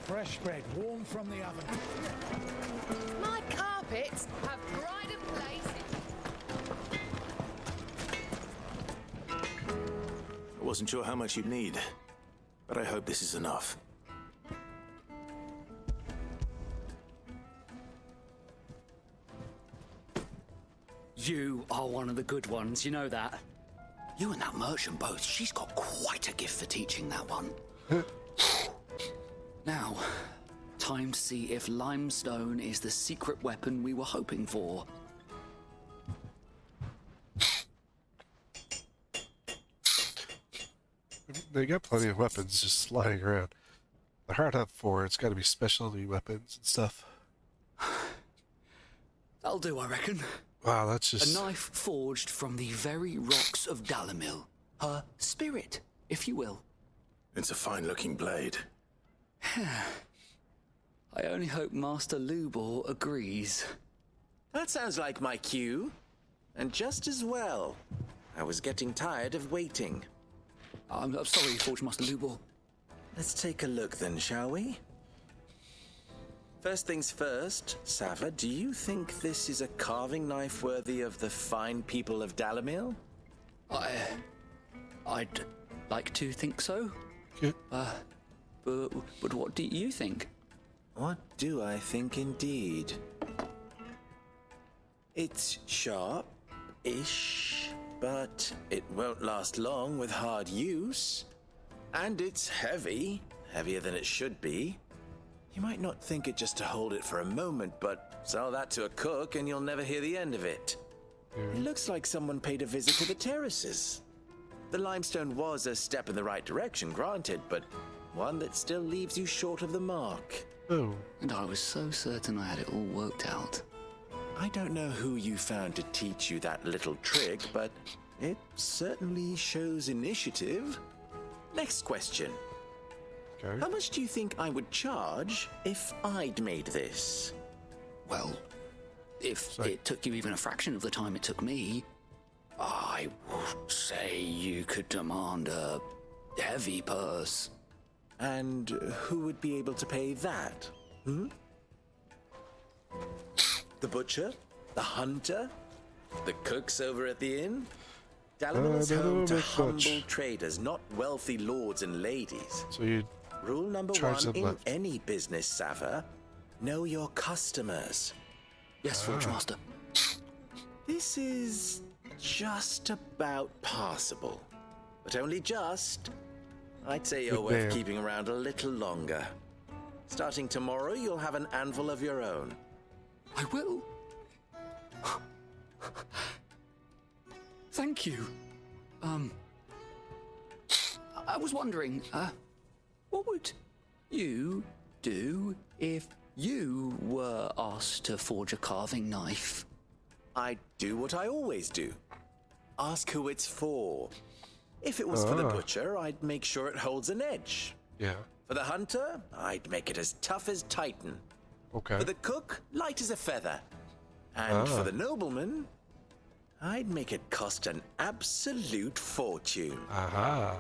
Fresh bread, warm from the oven. My carpets have pride of place. I wasn't sure how much you'd need, but I hope this is enough. You are one of the good ones, you know that. You and that merchant both, she's got quite a gift for teaching that one. Now, time to see if limestone is the secret weapon we were hoping for. They got plenty of weapons just lying around. The hard hat 4, it's got to be specialty weapons and stuff. That'll do, I reckon. Wow, that's just... A knife forged from the very rocks of Dalimil. Her spirit, if you will. It's a fine-looking blade. I only hope Master Lubor agrees. That sounds like my cue. And just as well. I was getting tired of waiting. I'm sorry, Forge Master Lubor. Let's take a look then, shall we? First things first, Sava, do you think this is a carving knife worthy of the fine people of Dalimil? I'd like to think so. Yeah. But what do you think? What do I think indeed? It's sharp-ish, but it won't last long with hard use. And it's heavy, heavier than it should be. You might not think it just to hold it for a moment, but sell that to a cook and you'll never hear the end of it. It looks like someone paid a visit to the terraces. The limestone was a step in the right direction, granted, but one that still leaves you short of the mark. Oh. And I was so certain I had it all worked out. I don't know who you found to teach you that little trick, but it certainly shows initiative. Next question. Okay. How much do you think I would charge if I'd made this? Well, if it took you even a fraction of the time it took me, I would say you could demand a heavy purse. And who would be able to pay that? The butcher? The hunter? The cooks over at the inn? Dalimil is home to humble traders, not wealthy lords and ladies. So you Rule number one in any business, Sava, know your customers. Yes, Forge Master. This is just about passable. But only just. I'd say you're worth keeping around a little longer. Starting tomorrow, you'll have an anvil of your own. I will. Thank you. I was wondering, what would you do if you were asked to forge a carving knife? I'd do what I always do. Ask who it's for. If it was for the butcher, I'd make sure it holds an edge. Yeah. For the hunter, I'd make it as tough as Titan. Okay. For the cook, light as a feather. And for the nobleman, I'd make it cost an absolute fortune. Aha.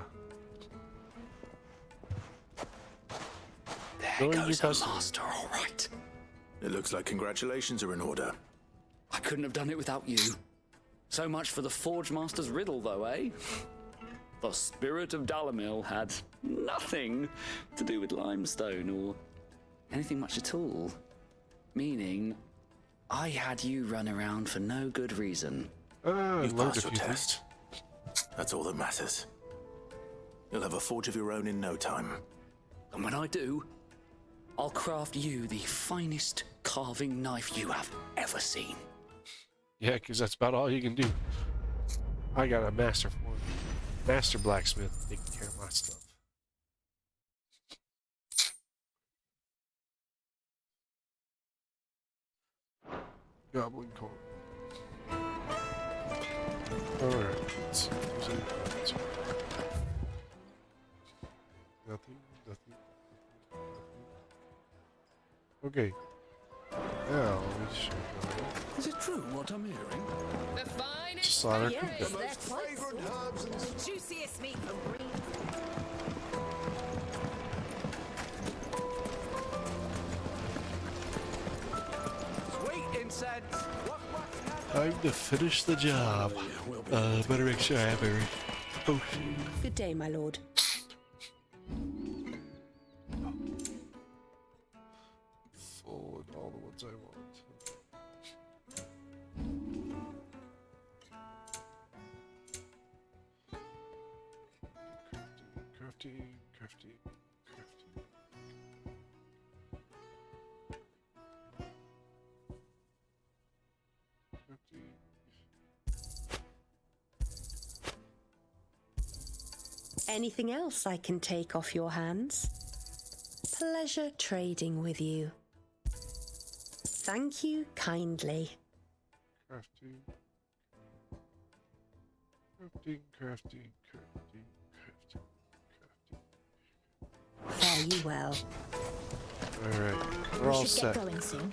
There goes the master, all right. It looks like congratulations are in order. I couldn't have done it without you. So much for the Forge Master's riddle, though, eh? The spirit of Dalimil had nothing to do with limestone or anything much at all. Meaning, I had you run around for no good reason. You passed your test. That's all that matters. You'll have a forge of your own in no time. And when I do, I'll craft you the finest carving knife you have ever seen. Yeah, because that's about all you can do. I got a master blacksmith taking care of my stuff. Goblin corn. Alright, let's see. Nothing. Okay. Now, we should go. Is it true what I'm hearing? The finest. Slaughter Yes, cooked they're it. quite small. Juiciest meat from green. Sweet incense. Time to finish the job. Better make sure I have every potion. Good day, my lord. Full and all the ones I want. Crafty. Anything else I can take off your hands? pleasure trading with you. Thank you kindly. Crafting. Crafting, crafting, crafting, crafting, crafting. Fare you well. Alright, we're all We should set. get going soon.